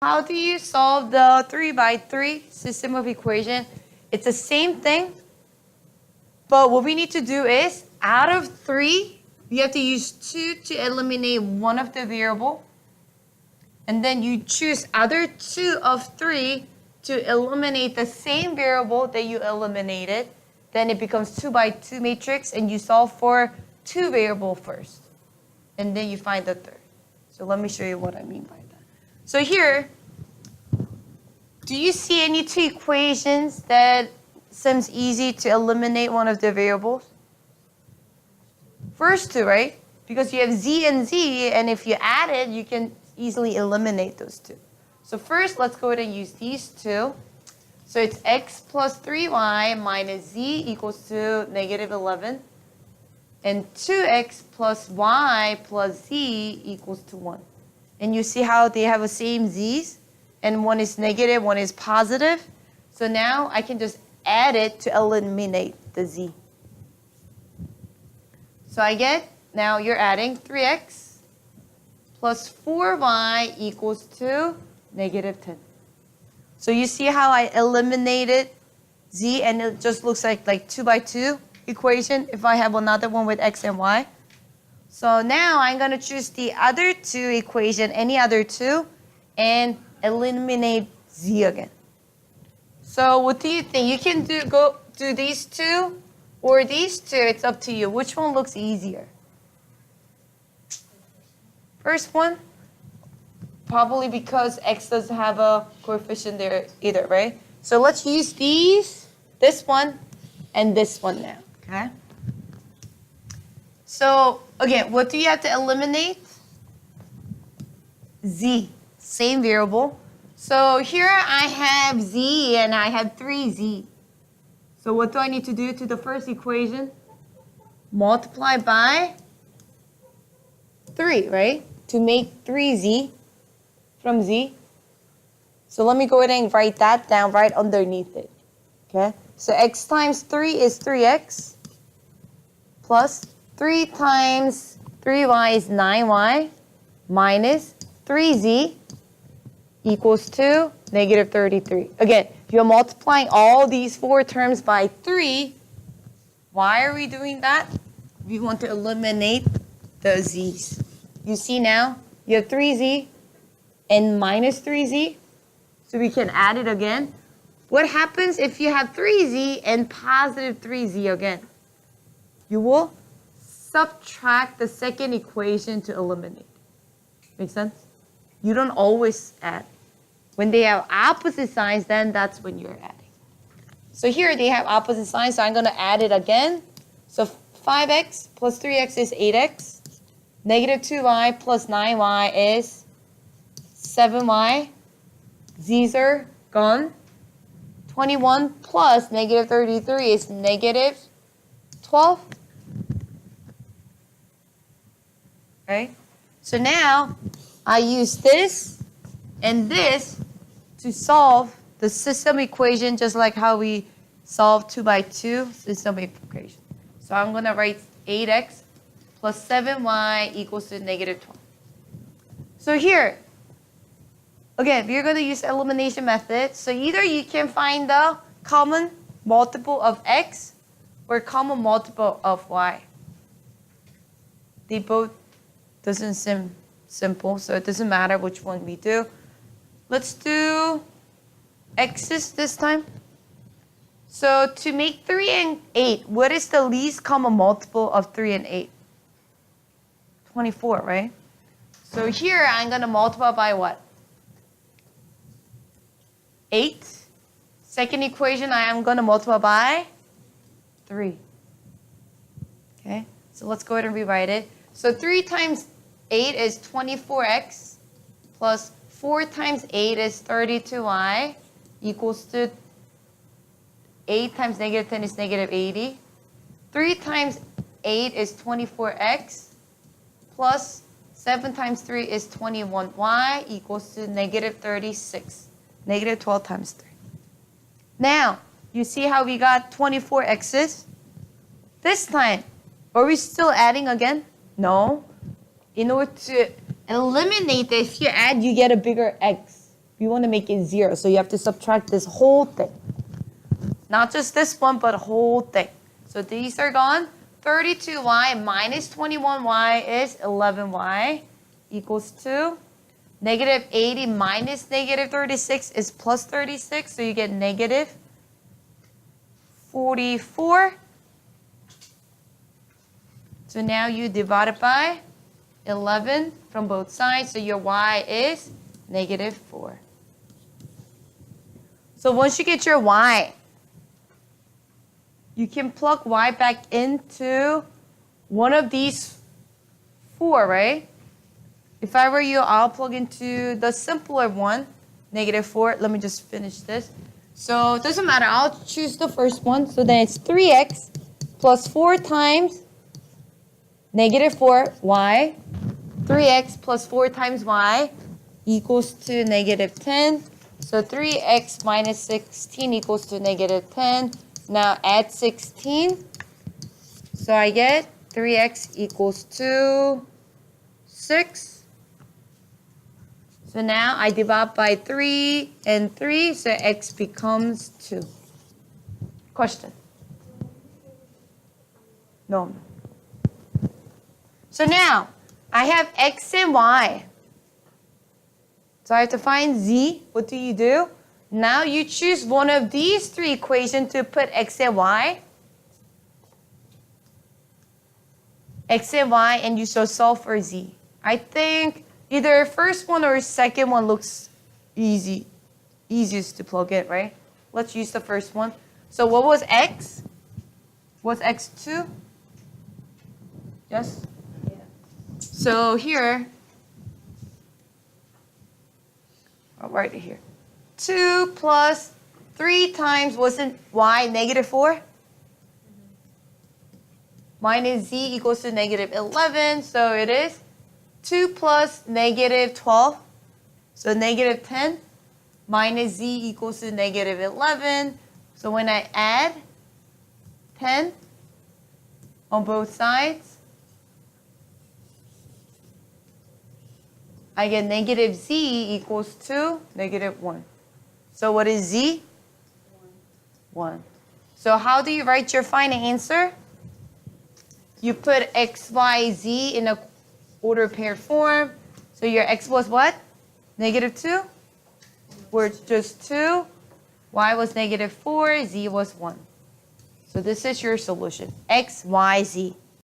How do you solve the 3 by 3 system of equation? It's the same thing, but what we need to do is, out of 3, you have to use 2 to eliminate one of the variable. And then you choose other 2 of 3 to eliminate the same variable that you eliminated. Then it becomes 2 by 2 matrix, and you solve for 2 variable first. And then you find the third. So let me show you what I mean by that. So here, do you see any 2 equations that seems easy to eliminate one of the variables? First 2, right? Because you have z and z, and if you add it, you can easily eliminate those 2. So first, let's go ahead and use these 2. So it's x plus 3y minus z equals to negative 11. And 2x plus y plus z equals to 1. And you see how they have the same z's? And one is negative, one is positive. So now I can just add it to eliminate the z. So I get, now you're adding 3x plus 4y equals to negative 10. So you see how I eliminated z, and it just looks like 2 by 2 equation if I have another one with x and y. So now I'm going to choose the other 2 equation, any other 2, and eliminate z again. So what do you think? You can do these 2 or these 2. It's up to you. Which one looks easier? First one? Probably because x doesn't have a coefficient there either, right? So let's use this one, and this one now, okay? So, again, what do you have to eliminate? Z, same variable. So here I have z and I have 3z. So what do I need to do to the first equation? Multiply by 3, right? To make 3z from z. So let me go ahead and write that down right underneath it. Okay? So x times 3 is 3x plus 3 times 3y is 9y minus 3z equals to negative 33. Again, if you're multiplying all these 4 terms by 3, why are we doing that? We want to eliminate the z's. You see now, you have 3z and minus 3z, so we can add it again. What happens if you have 3z and positive 3z again? You will subtract the second equation to eliminate. Make sense? You don't always add. When they have opposite signs, then that's when you're adding. So here they have opposite signs, so I'm going to add it again. So 5x plus 3x is 8x. Negative 2y plus 9y is 7y. Z's are gone. 21 plus negative 33 is negative 12. Right? So now I use this and this to solve the system equation, just like how we solve 2 by 2 system equation. So I'm going to write 8x plus 7y equals to negative 12. So here, again, we're going to use elimination method. So either you can find the common multiple of x or common multiple of y. They both doesn't seem simple, so it doesn't matter which one we do. Let's do x's this time. So to make 3 and 8, what is the least common multiple of 3 and 8? 24, right? So here I'm going to multiply by what? 8. Second equation, I am going to multiply by 3. Okay, so let's go ahead and rewrite it. So 3 times 8 is 24x plus 4 times 8 is 32y equals to 8 times negative 10 is negative 80. 3 times 8 is 24x plus 7 times 3 is 21y equals to negative 36. Negative 12 times 3. Now, you see how we got 24 x's? This time, are we still adding again? No. In order to eliminate this, if you add, you get a bigger x. We want to make it 0. So you have to subtract this whole thing. Not just this one, but whole thing. So these are gone. 32y minus 21y is 11y equals 2. Negative 80 minus negative 36 is plus 36. So you get negative 44. So now you divide it by 11 from both sides. So your y is negative 4. So once you get your y, you can plug y back into one of these 4, right? If I were you, I'll plug into the simpler one, negative 4. Let me just finish this. So it doesn't matter. I'll choose the first one. So then it's 3x plus 4 times negative 4y. 3x plus 4 times y equals to negative 10. So 3x minus 16 equals to negative 10. Now add 16. So I get 3x equals to 6. So now I divide by 3 and 3, so x becomes 2. Question? No. So now I have x and y. So I have to find z. What do? Now you choose one of these 3 equations to put x and y. X and y, and you shall solve for z. I think either first one or second one looks easiest to plug in, right? Let's use the first one. So what was x? Was x 2? Yes? Yeah. So here, I'll write it here. 2 plus 3 times, wasn't y negative 4? Minus z equals to negative 11, so it is 2 plus negative 12, so negative 10, minus z equals to negative 11. So when I add 10 on both sides, I get negative z equals to negative 1. So what is z? 1. So how do you write your final answer? You put x, y, z in a order paired form. So your x was what? Negative 2? Or just 2. Y was negative 4. Z was 1. So this is your solution. X, Y, Z.